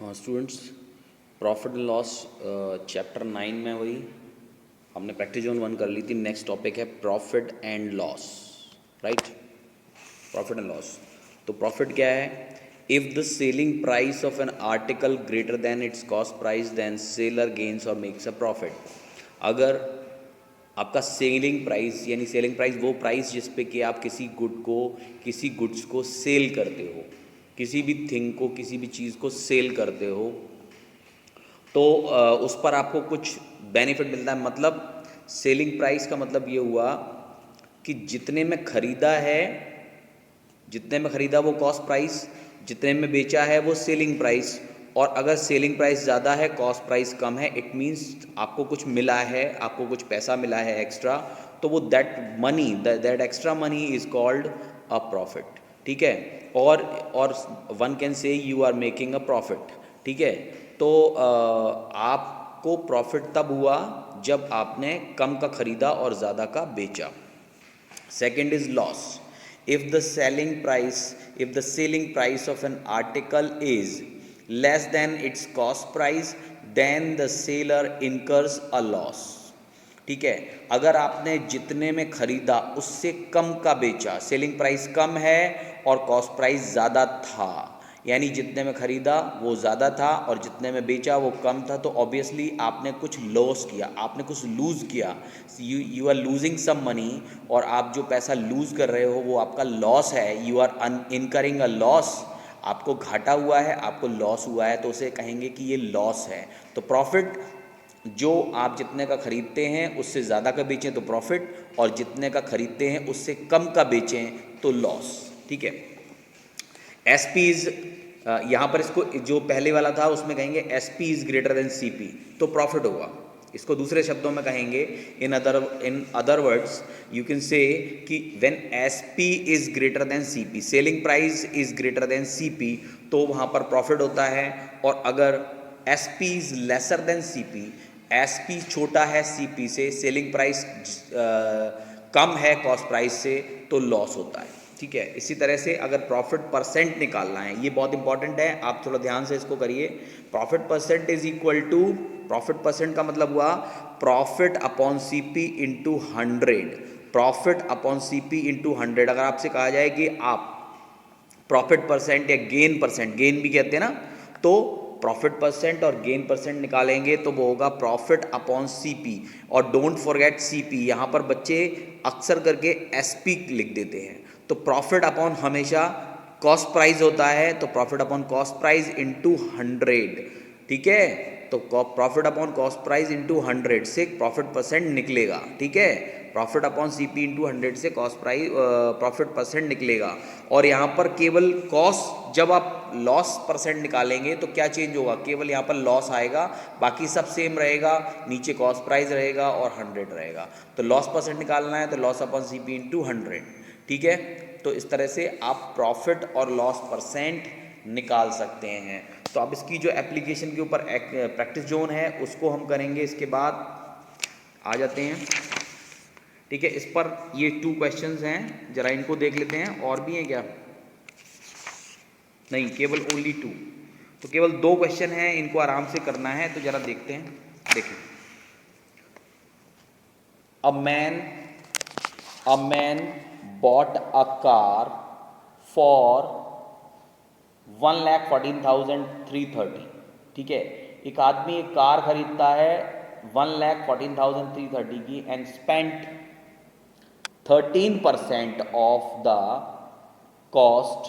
हाँ students, profit and loss chapter 9 में वही हमने प्रैक्टिस जोन 1 कर ली थी। नेक्स्ट टॉपिक है profit and loss, right. Profit and loss, तो प्रॉफिट क्या है? If the selling price of an article greater than its cost price then seller gains और मेक्स अ प्रॉफिट। अगर आपका सेलिंग प्राइस यानी सेलिंग प्राइस वो price जिस पे कि आप किसी गुड्स को सेल करते हो, किसी भी थिंग को, किसी भी चीज़ को सेल करते हो, तो उस पर आपको कुछ बेनिफिट मिलता है। मतलब सेलिंग प्राइस का मतलब ये हुआ कि जितने में ख़रीदा वो कॉस्ट प्राइस, जितने में बेचा है वो सेलिंग प्राइस। और अगर सेलिंग प्राइस ज़्यादा है, कॉस्ट प्राइस कम है, इट मीन्स आपको कुछ मिला है, आपको कुछ पैसा मिला है एक्स्ट्रा, तो वो that extra money is called a profit, ठीक है। और one can say you are making a profit, ठीक है। तो आपको प्रॉफिट तब हुआ जब आपने कम का ख़रीदा और ज़्यादा का बेचा। Second is loss. If the selling price of an article is less than its cost price, then the seller incurs a loss. ठीक है, अगर आपने जितने में खरीदा उससे कम का बेचा, सेलिंग प्राइस कम है और कॉस्ट प्राइस ज़्यादा था, यानी जितने में ख़रीदा वो ज़्यादा था और जितने में बेचा वो कम था, तो ऑब्वियसली आपने कुछ लॉस किया, आपने कुछ लूज़ किया। You are losing some money, और आप जो पैसा लूज़ कर रहे हो वो आपका लॉस है। You are incurring a loss, आपको घाटा हुआ है, आपको लॉस हुआ है, तो उसे कहेंगे कि ये लॉस है। तो प्रॉफिट, जो आप जितने का ख़रीदते हैं उससे ज़्यादा का बेचें तो प्रॉफिट, और जितने का ख़रीदते हैं उससे कम का बेचें तो लॉस, ठीक है। एस पी इज़, यहाँ पर इसको जो पहले वाला था उसमें कहेंगे S P is greater than C P, तो प्रॉफिट होगा। इसको दूसरे शब्दों में कहेंगे, in other words you can say कि when S P is greater than C P, selling price is greater than C P, तो वहाँ पर प्रॉफिट होता है। और अगर S P is lesser than C P, S P छोटा है सी पी से, सेलिंग प्राइस कम है कॉस्ट प्राइस से, तो लॉस होता है, ठीक है। इसी तरह से अगर प्रॉफिट परसेंट निकालना है, ये बहुत इंपॉर्टेंट है, आप थोड़ा ध्यान से इसको करिए। Profit percent is equal to, profit percent का मतलब हुआ profit upon C P into 100। Profit upon C P into 100। अगर आपसे कहा जाए कि आप प्रॉफिट परसेंट या गेन परसेंट, गेन भी कहते हैं ना, तो प्रॉफिट परसेंट और गेन परसेंट निकालेंगे तो वो होगा प्रॉफिट अपॉन सीपी। और डोंट फॉरगेट सीपी, यहाँ पर बच्चे अक्सर करके एसपी लिख देते हैं। तो प्रॉफिट अपॉन हमेशा कॉस्ट प्राइस होता है, तो profit upon cost price into 100, ठीक है। तो profit upon cost price into 100 से प्रॉफिट परसेंट निकलेगा, ठीक है। Profit upon C P into 100 से कॉस्ट प्राइस प्रॉफिट परसेंट निकलेगा। और यहाँ पर केवल कॉस्ट, जब आप लॉस परसेंट निकालेंगे तो क्या चेंज होगा? केवल यहाँ पर लॉस आएगा, बाकी सब सेम रहेगा, नीचे कॉस्ट प्राइस रहेगा और 100 रहेगा। तो लॉस परसेंट निकालना है तो loss upon C P into 100, ठीक है। तो इस तरह से आप प्रॉफिट और लॉस परसेंट निकाल सकते हैं। तो अब इसकी जो एप्लीकेशन के ऊपर प्रैक्टिस जोन है उसको हम करेंगे, इसके बाद आ जाते हैं, ठीक है। इस पर ये 2 क्वेश्चंस हैं, जरा इनको देख लेते हैं। और भी हैं क्या? नहीं, केवल ओनली 2। तो केवल 2 क्वेश्चन हैं, इनको आराम से करना है, तो जरा देखते हैं। देखिए, a man bought a car for 1,14,330, ठीक है। एक आदमी एक कार खरीदता है 1,14,330 की, and spent 13% of the cost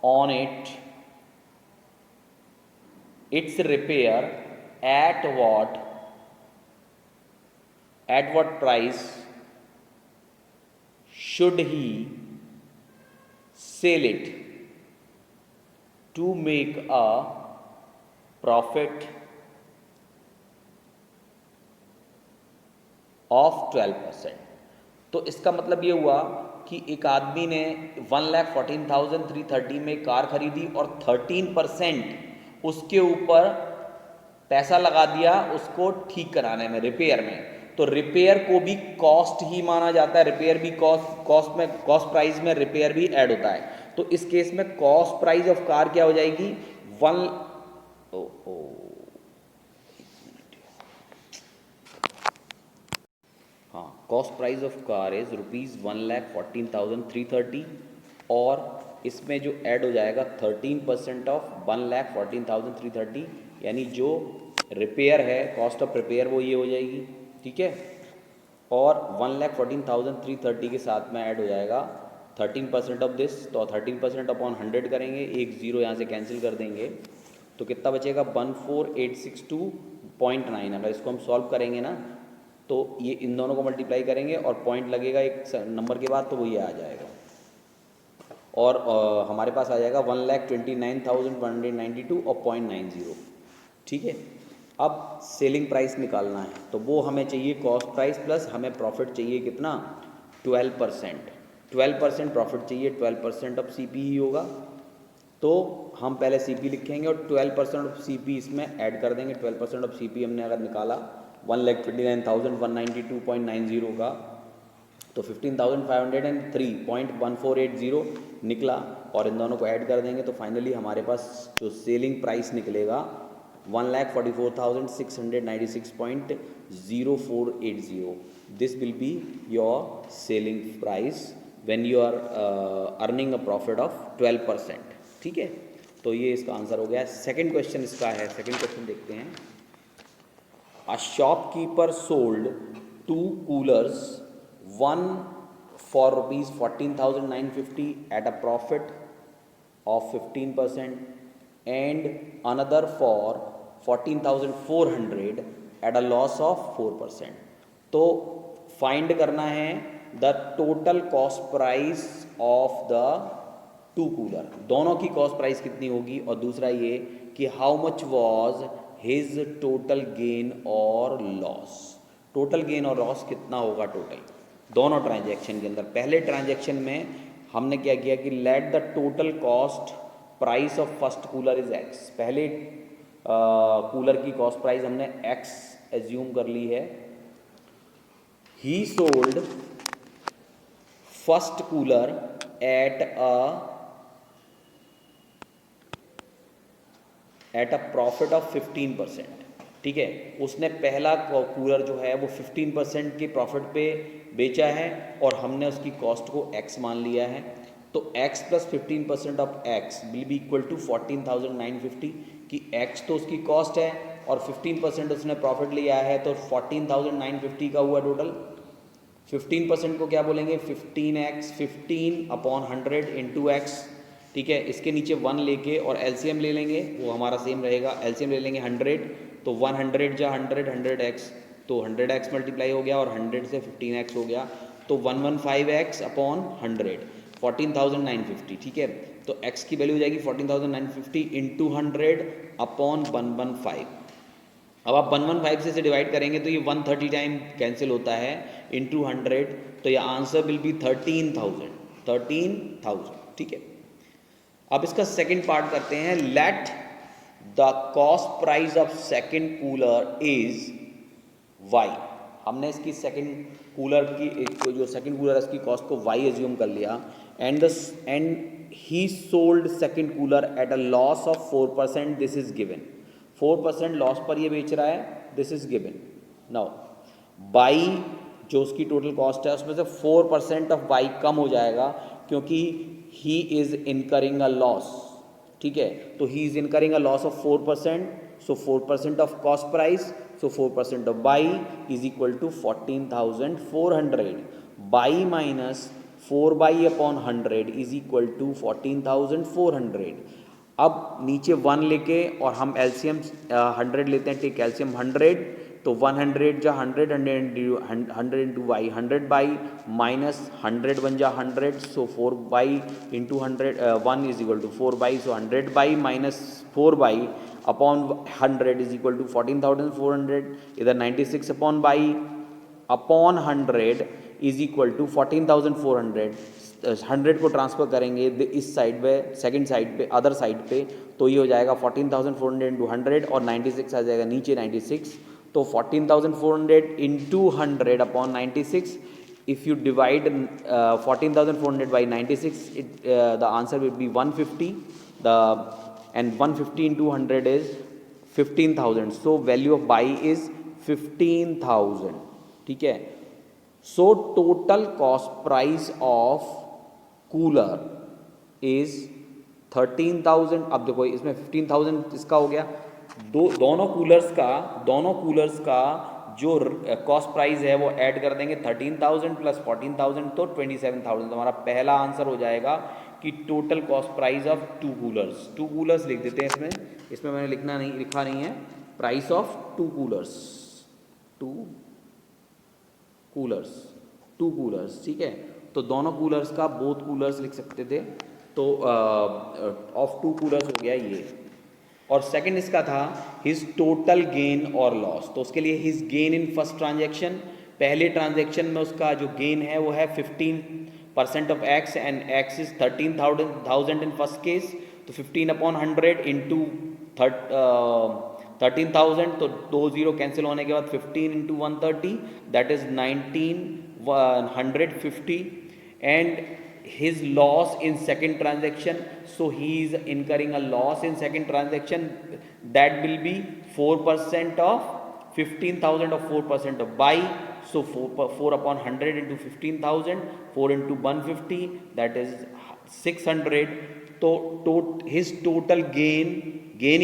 on its repair. At what price should he sell it to make a profit of 12%? तो इसका मतलब ये हुआ कि एक आदमी ने 1,14,330 में कार खरीदी और 13% उसके ऊपर पैसा लगा दिया उसको ठीक कराने में, रिपेयर में। तो रिपेयर को भी कॉस्ट ही माना जाता है, रिपेयर भी कॉस्ट प्राइस में रिपेयर भी ऐड होता है। तो इस केस में कॉस्ट प्राइस ऑफ कार क्या हो जाएगी? ओ ओ हाँ, cost price of car is ₹1,14,330 और इसमें जो ऐड हो जाएगा 13% ऑफ 1,14,330, यानी जो रिपेयर है, कॉस्ट ऑफ रिपेयर वो ये हो जाएगी, ठीक है। और 1,14,330 के साथ में ऐड हो जाएगा 13% ऑफ दिस, तो 13% अपॉन 100 करेंगे, एक ज़ीरो यहाँ से कैंसिल कर देंगे, तो कितना बचेगा 14,862.9। अगर इसको हम सॉल्व करेंगे ना तो ये इन दोनों को मल्टीप्लाई करेंगे और पॉइंट लगेगा एक नंबर के बाद, तो वो ये आ जाएगा और हमारे पास आ जाएगा 1,29,192 और 0.90, ठीक है। अब सेलिंग प्राइस निकालना है, तो वो हमें चाहिए कॉस्ट प्राइस प्लस हमें प्रॉफिट चाहिए कितना 12%। 12% प्रॉफिट चाहिए, 12% ऑफ CP ही होगा, तो हम पहले CP लिखेंगे और 12% ऑफ CP इसमें ऐड कर देंगे। 12% ऑफ CP हमने अगर निकाला 1,29,192.90 का, तो 15,503.1480 निकला और इन दोनों को ऐड कर देंगे, तो फाइनली हमारे पास जो सेलिंग प्राइस निकलेगा 1,44,696.0480। This will be your selling price when you are earning a profit of 12%, ठीक है। तो ये इसका आंसर हो गया। सेकंड क्वेश्चन इसका है, सेकंड क्वेश्चन देखते हैं। A shopkeeper sold 2 coolers, one for ₹14,950 at a profit of 15% and another for 14,400 at a loss of 4%। तो फाइंड करना है the total cost price of the 2 cooler, दोनों की कॉस्ट प्राइस कितनी होगी, और दूसरा ये कि how much was his total gain और लॉस। टोटल गेन और लॉस कितना होगा टोटल दोनों ट्रांजैक्शन के अंदर। पहले ट्रांजैक्शन में हमने क्या किया कि let the total cost price of first cooler is x. पहले कूलर की कॉस्ट प्राइस हमने एक्स एज्यूम कर ली है। ही sold first cooler at a profit of 15%, ठीक है। उसने पहला कूलर जो है वो 15% के प्रॉफिट पे बेचा है और हमने उसकी कॉस्ट को x मान लिया है, तो x plus 15% of x will be equal to 14,950 कि x तो उसकी कॉस्ट है और 15% उसने प्रॉफिट लिया है, तो 14,950 का हुआ टोटल। 15% को क्या बोलेंगे 15x, 15 अपॉन 100 इंटू एक्स, ठीक है। इसके नीचे 1 लेके और LCM ले लेंगे, वो हमारा सेम रहेगा। LCM ले लेंगे 100, तो 100 जा 100, 100x, तो 100x मल्टीप्लाई हो गया और 100 से 15x हो गया, तो 115x अपॉन 100 14,950, ठीक है। तो x की वैल्यू हो जाएगी 14,950 इंटू 100 अपॉन 115। अब आप 115 से डिवाइड करेंगे तो ये 130 टाइम कैंसिल होता है इंटू 100, तो ये आंसर विल बी 13,000, ठीक है। अब इसका सेकंड पार्ट करते हैं। Let the cost price of second cooler is y. हमने इसकी सेकंड कूलर की जो सेकंड कूलर है इसकी कॉस्ट को वाई एज्यूम कर लिया, and he sold second cooler at a loss of 4%, this is given. 4% loss पर ये बेच रहा है, this is given. Now by जो उसकी टोटल कॉस्ट है उसमें से 4% ऑफ बाई कम हो जाएगा क्योंकि he is incurring a loss, ठीक है। तो he is incurring a loss of 4%, so 4% of cost price, so 4% of y is equal to 14,400। Y minus 4 y upon 100 is equal to 14,400। अब नीचे 1 लेके और हम LCM 100 लेते हैं, टेक LCM 100, तो 100 जा 100, 100 इंटू वाई 100 बाई माइनस 100 1 जा 100, so 4 y into 100 1 is equal to 4 y, so 100 y minus 4 y upon 100 is equal to 14,400। इधर 96 upon y upon 100 is equal to 14,400। 100 को ट्रांसफ़र करेंगे इस साइड पे, सेकंड साइड पे, other side पे, तो ये हो जाएगा 14,400 इंटू 100 और 96 आ जाएगा नीचे 96, तो 14,400 into 100 upon 96। If you divide 14,400 by 96, the answer will be 150, the end 150 into 100 is 15,000, so value of y is 15,000, ठीक है। So total cost price of cooler is 13,000। अब देखो इसमें 15,000 इसका हो गया, दोनों कूलर्स का जो कॉस्ट प्राइस है वो ऐड कर देंगे, 13,000 प्लस 14,000 तो 27,000। तो हमारा पहला आंसर हो जाएगा कि total cost price of two coolers लिख देते हैं इसमें मैंने लिखा नहीं है, प्राइस ऑफ टू कूलर्स, ठीक है। तो दोनों कूलर्स का बोथ कूलर्स लिख सकते थे, तो ऑफ टू कूलर्स हो गया ये। और सेकंड इसका था हिज टोटल गेन और लॉस, तो उसके लिए his gain in first transaction, पहले ट्रांजैक्शन में उसका जो गेन है वो है 15% of x and x is 13,000 in first case, तो 15/100 इंटू 13,000, तो 2 0 कैंसिल होने के बाद 15 into 130 that is 19,150 and his loss in second transaction, so he is incurring a loss in second transaction, that will be 4% of 15,000 or 4% of buy, so 4/100 into 15,000, 4 into 150 that is 600। तो his total gain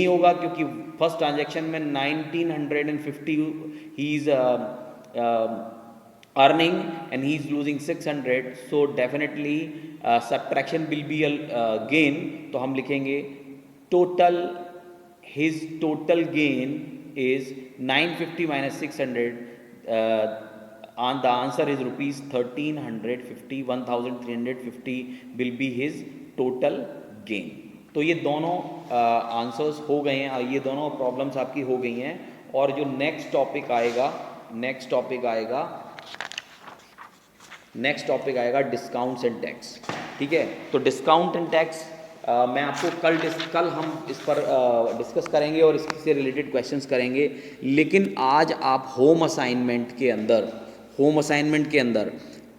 ही होगा क्योंकि first transaction में 1950 he is earning and he is losing 600, so definitely subtraction will be a gain, तो हम लिखेंगे his total gain is 950 minus 600 and the answer is rupees 1,350, 1,350 will be his total gain। तो ये दोनों answers हो गए हैं, ये दोनों प्रॉब्लम्स आपकी हो गई हैं। और जो नेक्स्ट टॉपिक आएगा डिस्काउंट्स एंड टैक्स, ठीक है। तो डिस्काउंट एंड टैक्स मैं आपको कल हम इस पर डिस्कस करेंगे और इससे रिलेटेड क्वेश्चंस करेंगे, लेकिन आज आप होम असाइनमेंट के अंदर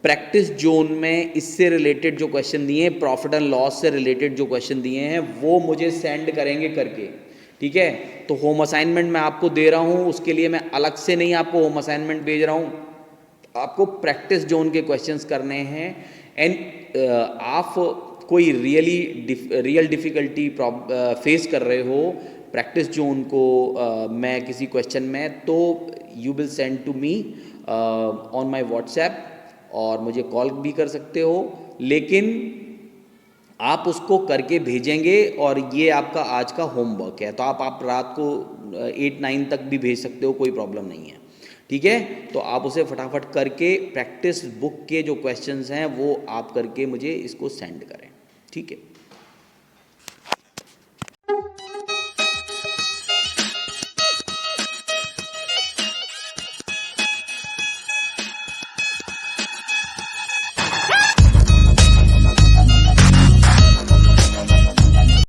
प्रैक्टिस जोन में इससे रिलेटेड जो क्वेश्चन दिए हैं, प्रॉफिट एंड लॉस से रिलेटेड जो क्वेश्चन दिए हैं वो मुझे सेंड करेंगे करके, ठीक है। तो होम असाइनमेंट मैं आपको दे रहा हूँ, उसके लिए मैं अलग से नहीं आपको होम असाइनमेंट भेज रहा हूँ, आपको प्रैक्टिस जोन के क्वेश्चंस करने हैं। एंड आप कोई रियल डिफ़िकल्टी फेस कर रहे हो प्रैक्टिस जोन को मैं किसी क्वेश्चन में, तो you will send to me on my WhatsApp, और मुझे कॉल भी कर सकते हो, लेकिन आप उसको करके भेजेंगे और ये आपका आज का होमवर्क है। तो आप रात को 8-9 तक भी भेज सकते हो, कोई प्रॉब्लम नहीं है, ठीक है। तो आप उसे फटाफट करके प्रैक्टिस बुक के जो क्वेश्चंस हैं वो आप करके मुझे इसको सेंड करें, ठीक है।